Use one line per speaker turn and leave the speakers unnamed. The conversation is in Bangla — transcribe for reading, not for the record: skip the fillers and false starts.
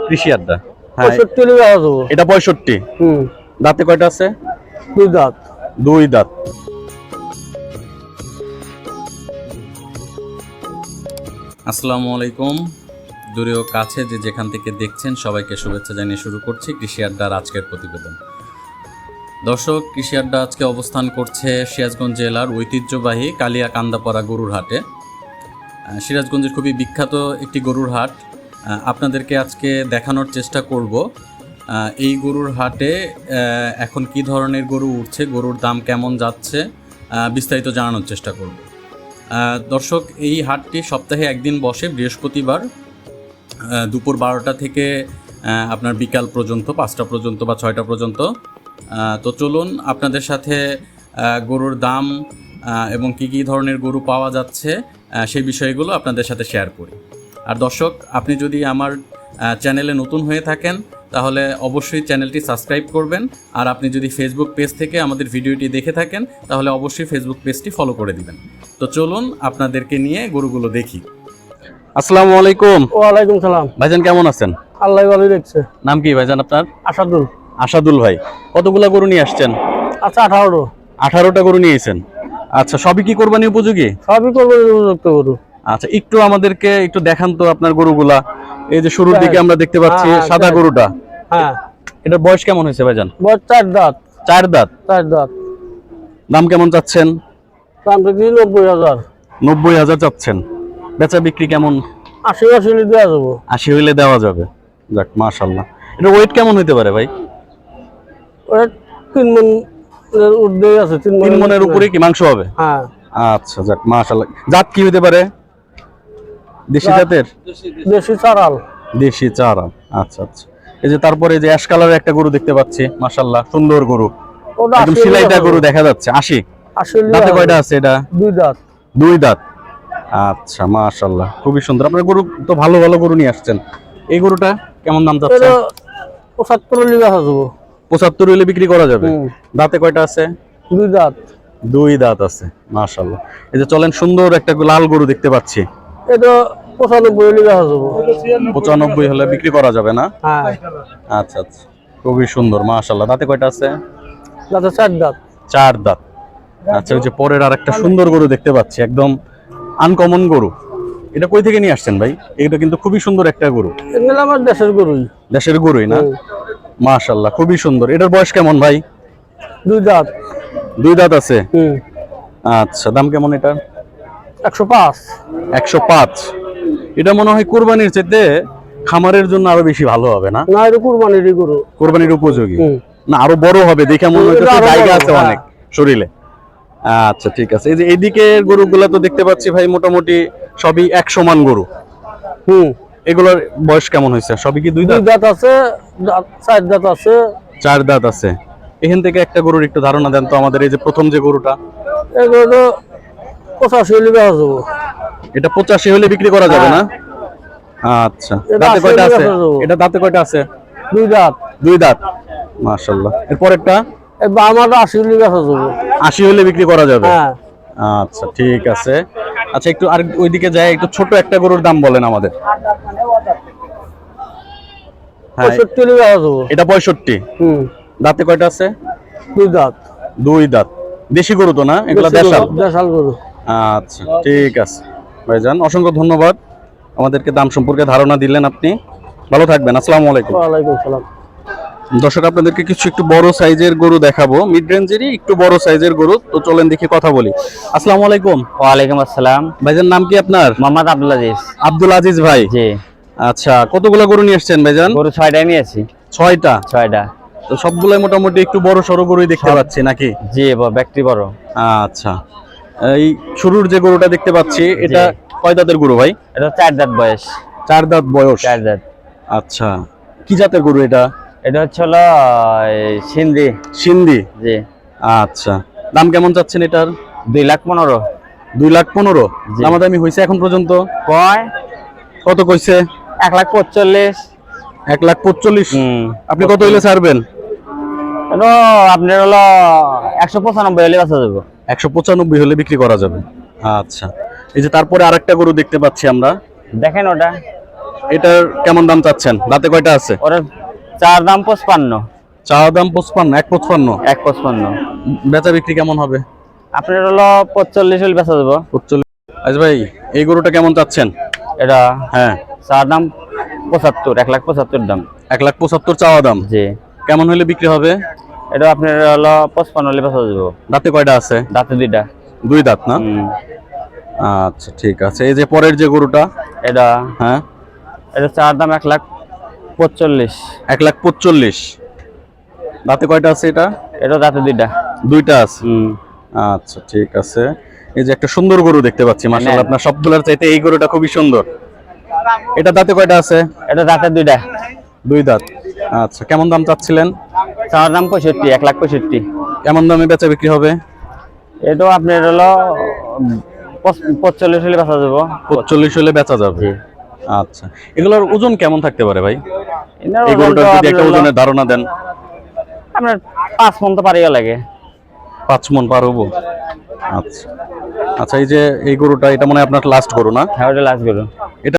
কৃষি আড্ডা, হ্যাঁ এটা 65। দাঁতে কয়টা আছে?
দুই দাঁত।
দুই দাঁত। আসসালামু আলাইকুম, দূরে ও কাছে যে যেখান থেকে দেখছেন সবাইকে শুভেচ্ছা জানিয়ে শুরু করছি কৃষি আড্ডার আজকের প্রতিবেদন। দর্শক, কৃষি আড্ডা আজকে অবস্থান করছে সিরাজগঞ্জ জেলার ঐতিহ্যবাহী কালিয়াকান্দাপাড়া গরুর হাটে। সিরাজগঞ্জের খুবই বিখ্যাত একটি গরুর হাট আপনাদেরকে আজকে দেখানোর চেষ্টা করব। এই গরুর হাটে এখন কি ধরনের গরু উঠছে, গরুর দাম কেমন যাচ্ছে, বিস্তারিত জানানোর চেষ্টা করব। দর্শক, এই হাটটি সপ্তাহে একদিন বসে, বৃহস্পতিবার দুপুর 12টা থেকে আপনার বিকাল পর্যন্ত, 5টা পর্যন্ত বা 6টা পর্যন্ত। তো চলুন আপনাদের সাথে গরুর দাম এবং কী কী ধরনের গরু পাওয়া যাচ্ছে সেই বিষয়গুলো আপনাদের সাথে শেয়ার করি। আর দর্শক, আপনি যদি আমার চ্যানেলে নতুন হয়ে থাকেন তাহলে অবশ্যই চ্যানেলটি সাবস্ক্রাইব করবেন। আর আপনি যদি ফেসবুক পেজ থেকে আমাদের ভিডিওটি দেখে থাকেন তাহলে অবশ্যই ফেসবুক পেজটি ফলো করে দিবেন। তো চলুন আপনাদেরকে নিয়ে গরুগুলো দেখি। আসসালামু আলাইকুম।
ওয়ালাইকুম সালাম।
ভাইজান কেমন আছেন?
আল্লাহ ভালোই দেখছে।
নাম কি ভাইজান আপনার?
আসাদুল।
আসাদুল ভাই, কতগুলা গরু নিয়ে আসছেন?
আচ্ছা,
18টা গরু নিয়েছেন। আচ্ছা, সবই কি কোরবানি উপযোগী?
সবই কোরবানি উপযুক্ত গরু।
আচ্ছা, একটু আমাদেরকে একটু দেখান তো আপনার গরুগুলা। এই যে শুরুর দিকে আমরা দেখতে পাচ্ছি সাদা গরুটা,
হ্যাঁ,
এটার বয়স কেমন হয়েছে ভাইজান?
বয়স 4 দাঁত।
4 দাঁত।
4 দাঁত।
দাম কেমন চাচ্ছেন?
দাম তো 90,000।
90,000 চাচ্ছেন। বেচা বিক্রি কেমন?
80 দেওয়া যাবো।
80 হইলে দেওয়া যাবে। যাক, মাশাআল্লাহ। এটা ওয়েট কেমন হইতে পারে ভাই?
ওটা 3 মণ ঊর্ধ্বে আছে।
3 মণের উপরে কি মাংস হবে?
হ্যাঁ।
আচ্ছা, যাক মাশাআল্লাহ। জাত কি হইতে পারে? দেশি জাতের?
দেশি চারাল।
দেশি চারাল। আচ্ছা আচ্ছা। এই যে তারপরে যে অ্যাশ কালারের একটা গরু দেখতে পাচ্ছি, মাশাআল্লাহ সুন্দর গরু, একদম সিলাইটা গরু দেখা যাচ্ছে। 80 দাঁতে কয়টা আছে এটা?
2 দাঁত।
2 দাঁত। আচ্ছা, মাশাআল্লাহ খুবই সুন্দর। আপনার গরু তো ভালো ভালো গরু নিয়ে আসছেন। এই গরুটা কেমন দাম চাচ্ছেন?
75 হলে বেচা যাবো।
75 হলে বিক্রি করা যাবে। দাঁতে কয়টা আছে?
2 দাঁত।
2 দাঁত আছে, মাশাআল্লাহ। এই যে চলেন, সুন্দর একটা লাল গরু দেখতে পাচ্ছি।
এটা 95 হলে বেচা যাবো।
95 হলে বিক্রি করা যাবে না?
হ্যাঁ।
আচ্ছা আচ্ছা, খুবই সুন্দর, মাশাআল্লাহ। দাঁতে কয়টা আছে?
দাঁতে 4 দাঁত।
4 দাঁত। আচ্ছা, ওই যে পরের আর একটা সুন্দর গরু দেখতে পাচ্ছি, একদম আনকমন গরু। এটা কই থেকে নিয়ে আসছেন ভাই? এটা কিন্তু খুবই সুন্দর একটা গরু।
এগুলো আমার দেশের গরুই।
দেশের গরুই না? মাশাআল্লাহ, খুবই সুন্দর। এটার বয়স কেমন ভাই?
2 দাঁত।
2 দাঁত আছে। আচ্ছা, দাম কেমন এটা?
105।
105। এটা মনে হয় কুরবানির চাইতে খামারের জন্য আরো বেশি ভালো হবে না?
না, এটা কুরবানির গরু।
কুরবানির উপযোগী না, আরো বড় হবে দেখে মনে হচ্ছে, জায়গা আছে অনেক শরীরে। আচ্ছা, ঠিক আছে। এই যে এইদিকে গরুগুলা তো দেখতে পাচ্ছি ভাই মোটামুটি সবই এক সমান গরু। এগুলোর বয়স কেমন হয়েছে? সবই কি 2
দাঁত আছে? 4 দাঁত আছে।
4 দাঁত আছে। এখান থেকে একটা গরুর একটু ধারণা দেন তো আমাদের। এই যে প্রথম যে গরুটা,
এগুলো 85 হলে বেচা যাবো।
এটা 85 হলে বিক্রি করা যাবে না? আচ্ছা, দাঁতে কয়টা আছে? এটা দাঁতে কয়টা আছে?
2 দাঁত।
2 দাঁত, মাশাআল্লাহ। এরপরেরটা?
আমার 80 হলে বেচা যাবো।
80 হলে বিক্রি করা যাবে।
হ্যাঁ।
আচ্ছা, ঠিক আছে। আচ্ছা, একটু আর ওইদিকে যাই, একটু ছোট একটা গরুর দাম বলেন আমাদের।
65 হলে বেচা যাবো।
এটা 65। দাঁতে কয়টা আছে?
2 দাঁত।
2 দাঁত। দেশি গরু তো না এগুলা?
দেশাল গরু।
আচ্ছা, ঠিক আছে ভাইজান, অসংখ্য ধন্যবাদ। আমাদেরকে দাম সম্পর্কে ধারণা দিলেন আপনি। ভালো থাকবেন। আসসালামু আলাইকুম।
ওয়ালাইকুম সালাম।
দর্শক, আপনাদেরকে কিছু একটু বড় সাইজের গরু দেখাবো, মিড রেঞ্জেরই একটু বড় সাইজের গরু। তো চলেন দেখি, কথা বলি। আসসালামু আলাইকুম।
ওয়ালাইকুম আসসালাম।
ভাইজান নাম কি আপনার?
মোহাম্মদ আব্দুল আজিজ।
আব্দুল আজিজ ভাই।
জি।
আচ্ছা, কতগুলো গরু নিয়ে আসছেন ভাইজান?
গরু 6টা নিয়েছি।
6টা?
6টা।
তো সবগুলাই মোটামুটি একটু বড় সরো গরুই দেখতে পাচ্ছি নাকি?
জি, ব্যক্তি বড়।
আচ্ছা, এই শুরুর যে গরুটা দেখতে পাচ্ছি, এটা কয় দাঁতের গরু ভাই?
এটা 4 দাঁত বয়স।
4 দাঁত বয়স।
4 দাঁত।
আচ্ছা, কি জাতের গরু এটা?
এটা হলো সিন্ধি।
সিন্ধি?
জি।
আচ্ছা, দাম কেমন চাচ্ছেন এটার?
2,15,000।
2,15,000 দামাদামি হয়েছে এখন পর্যন্ত? কত কইছে?
1,45,000।
1,45,000? আপনি কত হইলে ছাড়বেন?
আপনার হলো 195 হলে বেচা যাবে।
195 হলে বিক্রি করা যাবে। আচ্ছা, এই যে তারপরে আরেকটা গরু দেখতে পাচ্ছি আমরা,
দেখেন ওটা,
এটার কেমন দাম চাচ্ছেন? দাঁতে কয়টা আছে?
ওটা চার দাম 55,
চাওয়া দাম 55, 155।
155।
বেচা বিক্রি কেমন হবে?
আপনার হলো 45 হলে বেচা যাবো।
45। আচ্ছা ভাই, এই গরুটা কেমন চাচ্ছেন?
এটা
হ্যাঁ,
চার দাম 75, 1,75,000 দাম।
1,75,000 চাওয়া দাম।
জি।
কেমন হলে বিক্রি হবে?
এটা আপনার হলো 55 হলে বেচা যাবো।
দাঁতে কয়টা আছে?
দাঁতে দুইটা।
2 দাঁত না?
হুম।
আচ্ছা ঠিক আছে। এই যে পরের যে গরুটা,
এটা
হ্যাঁ,
এটা চার দাম 1,45,000।
1,45,000। দাঁতে কয়টা আছে এটা?
এটা দাঁতে দুইটা।
2টা আছে।
হুম।
আচ্ছা ঠিক আছে। এই যে একটা সুন্দর গরু দেখতে পাচ্ছি, মাশাআল্লাহ, আপনার সবগুলোর চাইতে এই গরুটা খুবই সুন্দর। এটা দাঁতে কয়টা আছে?
এটা দাঁতে দুইটা।
2 দাঁত। আচ্ছা, কেমন দাম চাচ্ছিলেন?
চার দাম 65, 1,65,000।
কেমন দামে বেচা বিক্রি হবে?
এটাও আপনার হলো 45 হলে বেচা যাবো।
45 হলে বেচা যাবে।
জি।
আচ্ছা, এগুলোর ওজন কেমন থাকতে পারে ভাই?
এনার
এই
ওজন
গরুটার
তো
যদি একটা
আপনার হলো
ওজনের ধারণা দেন।
আপনার 5 মণ তো পারিও লাগে।
5 মণ পার হবো? আচ্ছা আচ্ছা, এই যে এই গরুটা, এটা মনে হয় আপনার লাস্ট গরু না?
হ্যাঁ, ওটা লাস্ট গরু।
এটা